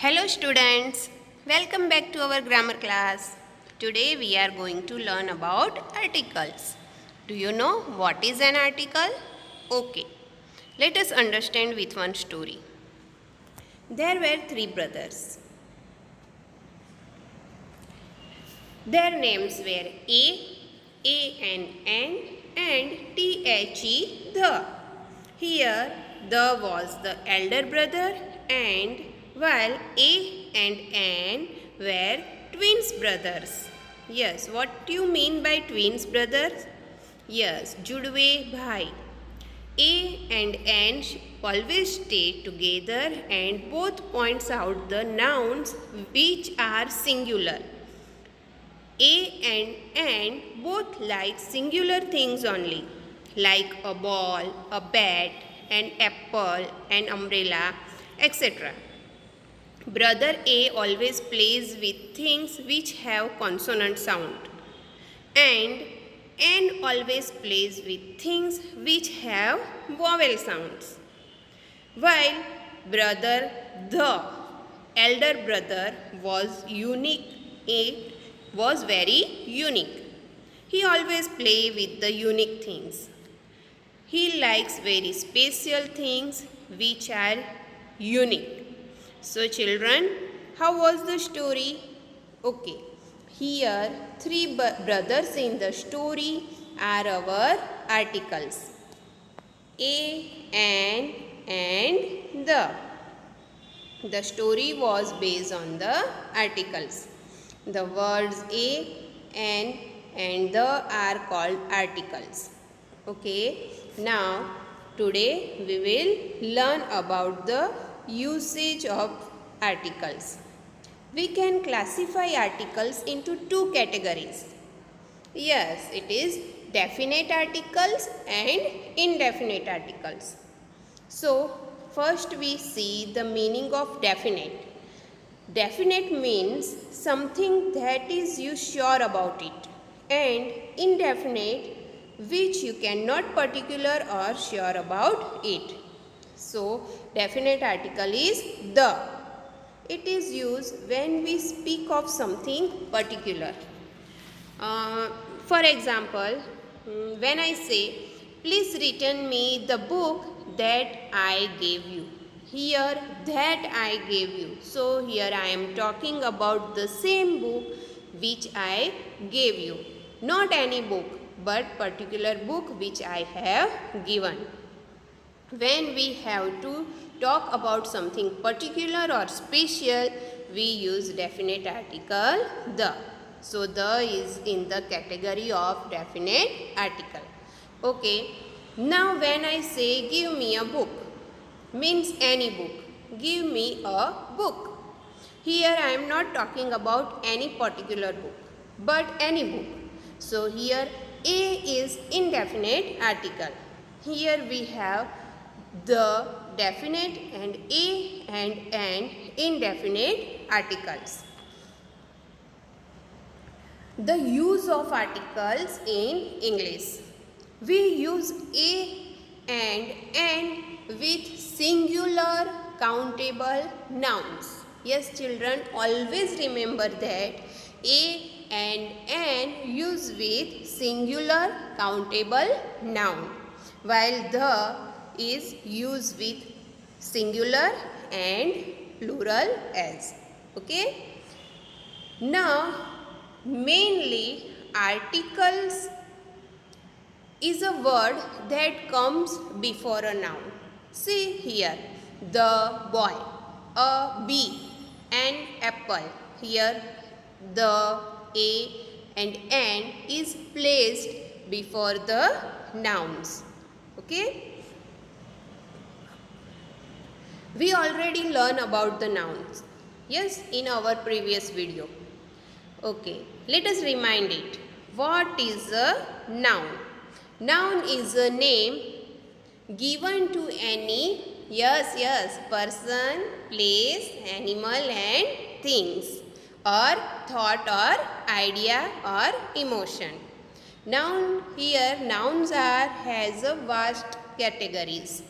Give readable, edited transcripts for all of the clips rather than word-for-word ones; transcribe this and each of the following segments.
Hello students, welcome back to our grammar class. Today we are going to learn about articles. Do you know what is an article? Okay, let us understand with one story. There were three brothers. Their names were A-N-N and T-H-E, the. Here, the was the elder brother and while A and N were twins brothers. Yes, what do you mean by twins brothers? Yes, judwe bhai. A and N always stay together and both points out the nouns which are singular. A and N both like singular things only, like a ball, a bat, an apple, an umbrella, etc. Brother A always plays with things which have consonant sound, and N always plays with things which have vowel sounds. While brother, the elder brother, was very unique. He always play with the unique things. He likes very special things which are unique. So children, how was the story? Okay, here three brothers in the story are our articles. A, N and the. The story was based on the articles. The words A, N and the are called articles. Okay, now today we will learn about the usage of articles. We can classify articles into two categories. Yes, it is definite articles and indefinite articles. So, first we see the meaning of definite. Definite means something that is you sure about it, and indefinite which you cannot particular or sure about it. So, definite article is the. It is used when we speak of something particular. For example, when I say, please return me the book that I gave you. Here, that I gave you. So, here I am talking about the same book which I gave you. Not any book, but particular book which I have given. When we have to talk about something particular or special, we use definite article the. So, the is in the category of definite article. Okay. Now, when I say give me a book, means any book. Give me a book. Here I am not talking about any particular book, but any book. So, here A is indefinite article. Here we have the definite and A and N indefinite articles. The use of articles in English. We use A and N with singular countable nouns. Yes children, always remember that A and N use with singular countable noun, while the is used with singular and plural as. Okay. Now, mainly articles is a word that comes before a noun. See here, the boy, a bee, an apple. Here, the A and N is placed before the nouns. Okay. We already learned about the nouns. Yes, in our previous video. Okay, let us remind it. What is a noun? Noun is a name given to any, person, place, animal and things, or thought or idea or emotion. Noun, here nouns has a vast categories.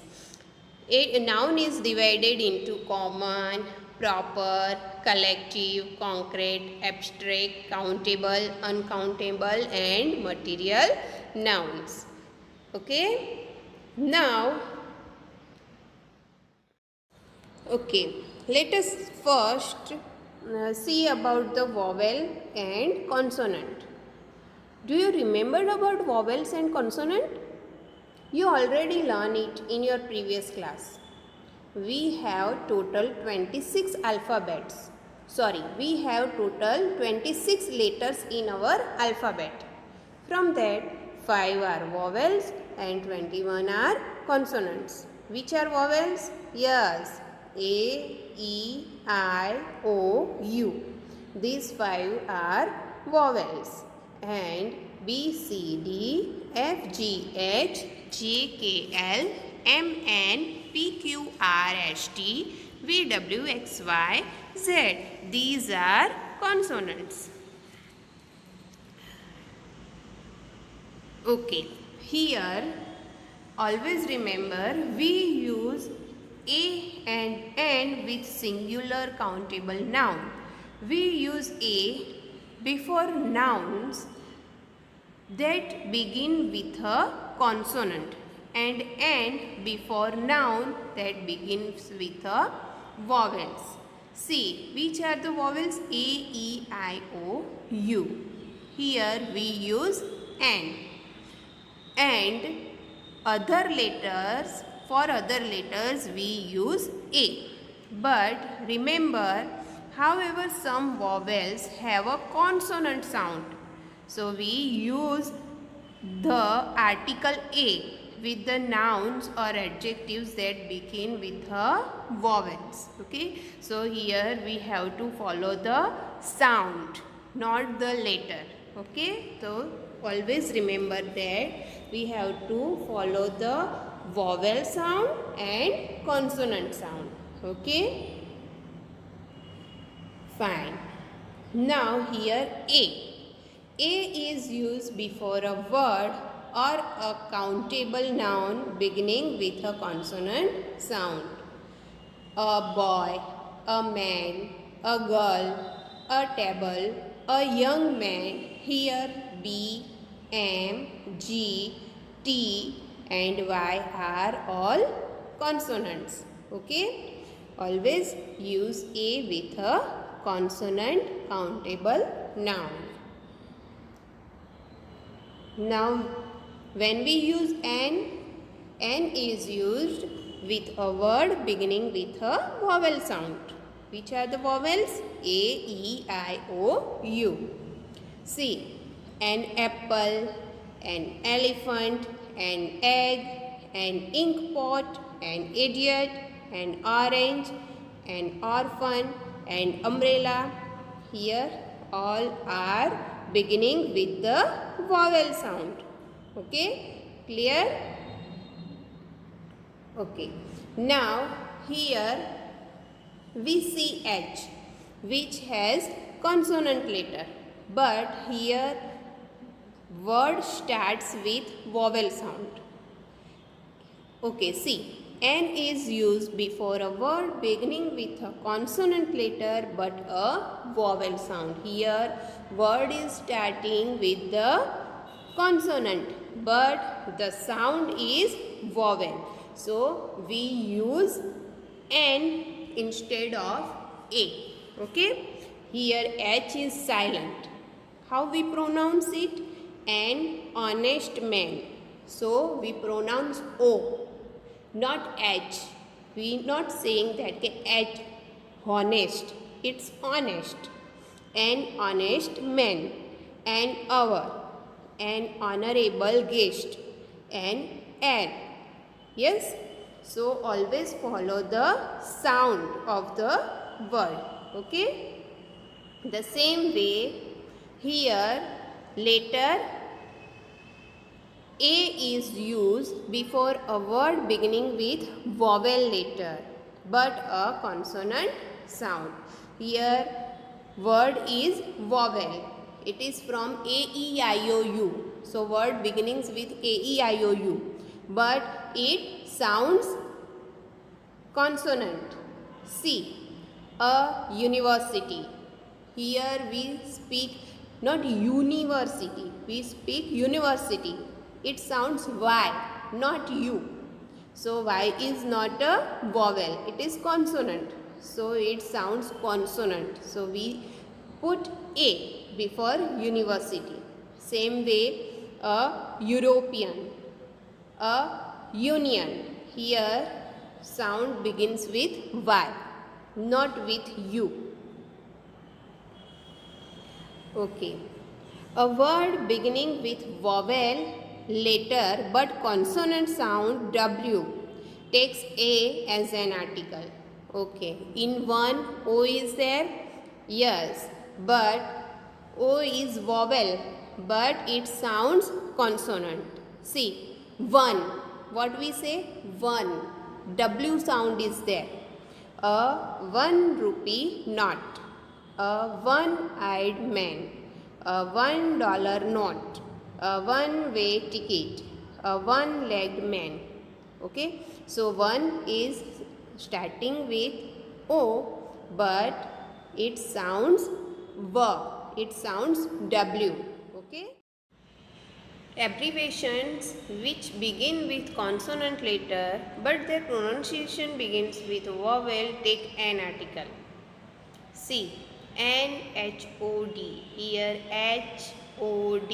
A noun is divided into common, proper, collective, concrete, abstract, countable, uncountable, and material nouns. Okay. Now, let us first see about the vowel and consonant. Do you remember about vowels and consonant? You already learned it in your previous class. We have total 26 alphabets. We have total 26 letters in our alphabet. From that, 5 are vowels and 21 are consonants. Which are vowels? Yes, A, E, I, O, U. These 5 are vowels. And B, C, D, F, G, H, J, K, L, M, N, P, Q, R, S, T, V, W, X, Y, Z. These are consonants. Okay, here always remember we use A and N with singular countable noun. We use A before nouns that begin with a consonant and N before noun that begins with a vowels. See, which are the vowels? A, E, I, O, U. Here we use N. And other letters, for other letters we use A. But remember, however, some vowels have a consonant sound. So we use the article A with the nouns or adjectives that begin with a vowels. Okay. So here we have to follow the sound, not the letter. Okay. So always remember that we have to follow the vowel sound and consonant sound. Okay. Fine. Now here A. A is used before a word or a countable noun beginning with a consonant sound. A boy, a man, a girl, a table, a young man. Here B, M, G, T and Y are all consonants. Okay. Always use A with a consonant countable noun. Now, when we use N, N is used with a word beginning with a vowel sound. Which are the vowels? A, E, I, O, U. See, an apple, an elephant, an egg, an ink pot, an idiot, an orange, an orphan, an umbrella. Here all are beginning with the vowel sound. Okay, clear? Okay, now here we see H, which has consonant letter, but here word starts with vowel sound. Okay, see, N is used before a word beginning with a consonant letter but a vowel sound. Here word is starting with the consonant but the sound is vowel. So we use N instead of A. Okay. Here H is silent. How we pronounce it? An honest man. So we pronounce O, not H. We not saying that H honest. It's honest. An honest man. An hour. An honorable guest. An heir. Yes. So always follow the sound of the word. Okay. The same way here letter A is used before a word beginning with vowel letter but a consonant sound. Here word is vowel. It is from A, E, I, O, U. So word beginnings with A, E, I, O, U. But it sounds consonant. See, a university. Here we speak not university, we speak university. It sounds Y, not U. So Y is not a vowel, it is consonant. So it sounds consonant. So we put A before university. Same way, a European, a union. Here sound begins with Y, not with U. Okay. A word beginning with vowel letter but consonant sound W takes A as an article. Okay. In one, O is there? Yes. But O is vowel but it sounds consonant. See, one. What we say? One. W sound is there. A 1 rupee note. A one-eyed man. A $1 note. A one-way ticket. A one-legged man. Okay. So one is starting with O but it sounds V. It sounds W. Okay. Abbreviations which begin with consonant letter but their pronunciation begins with vowel take an article. See, NHOD. Here HOD.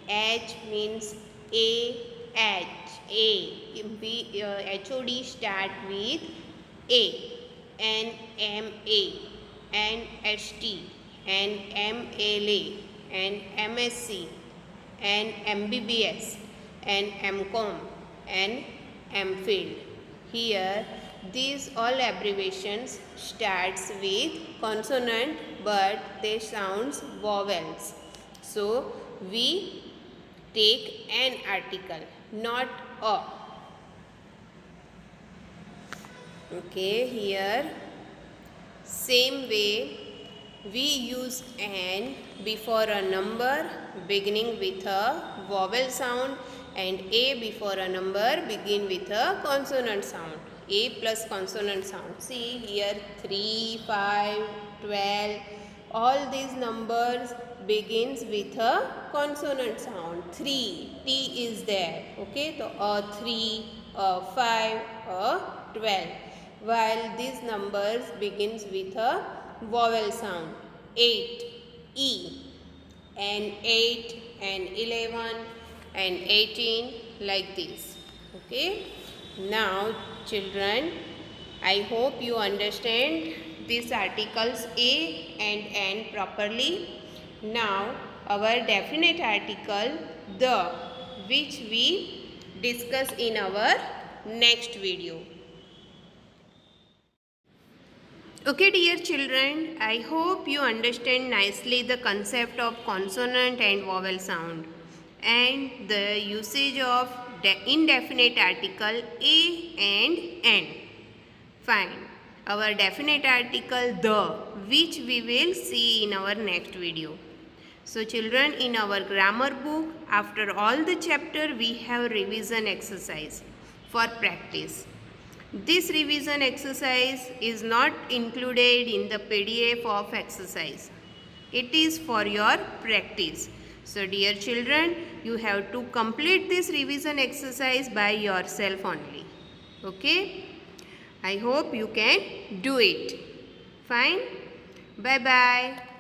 H means A. HOD start with A. NMA. NHT. And MLA. And MSc. And MBBS. And MCOM. And MPhil. Here these all abbreviations starts with consonant but they sounds vowels. So we take an article, not a. Okay, here same way we use an before a number beginning with a vowel sound and A before a number begin with a consonant sound. A plus consonant sound. See here 3, 5, 12. All these numbers begins with a consonant sound. 3. T is there. Okay. So a 3, a 5, a 12. While these numbers begins with a vowel sound. 8. E. And 8 and 11 and 18 like this. Okay. Now children, I hope you understand these articles A and N properly. Now our definite article the, which we discuss in our next video. Okay dear children, I hope you understand nicely the concept of consonant and vowel sound and the usage of indefinite article A and N. Fine. Our definite article the, which we will see in our next video. So children, in our grammar book, after all the chapter we have revision exercise for practice. This revision exercise is not included in the PDF of exercise. It is for your practice. So dear children, you have to complete this revision exercise by yourself only. Okay? I hope you can do it. Fine? Bye-bye.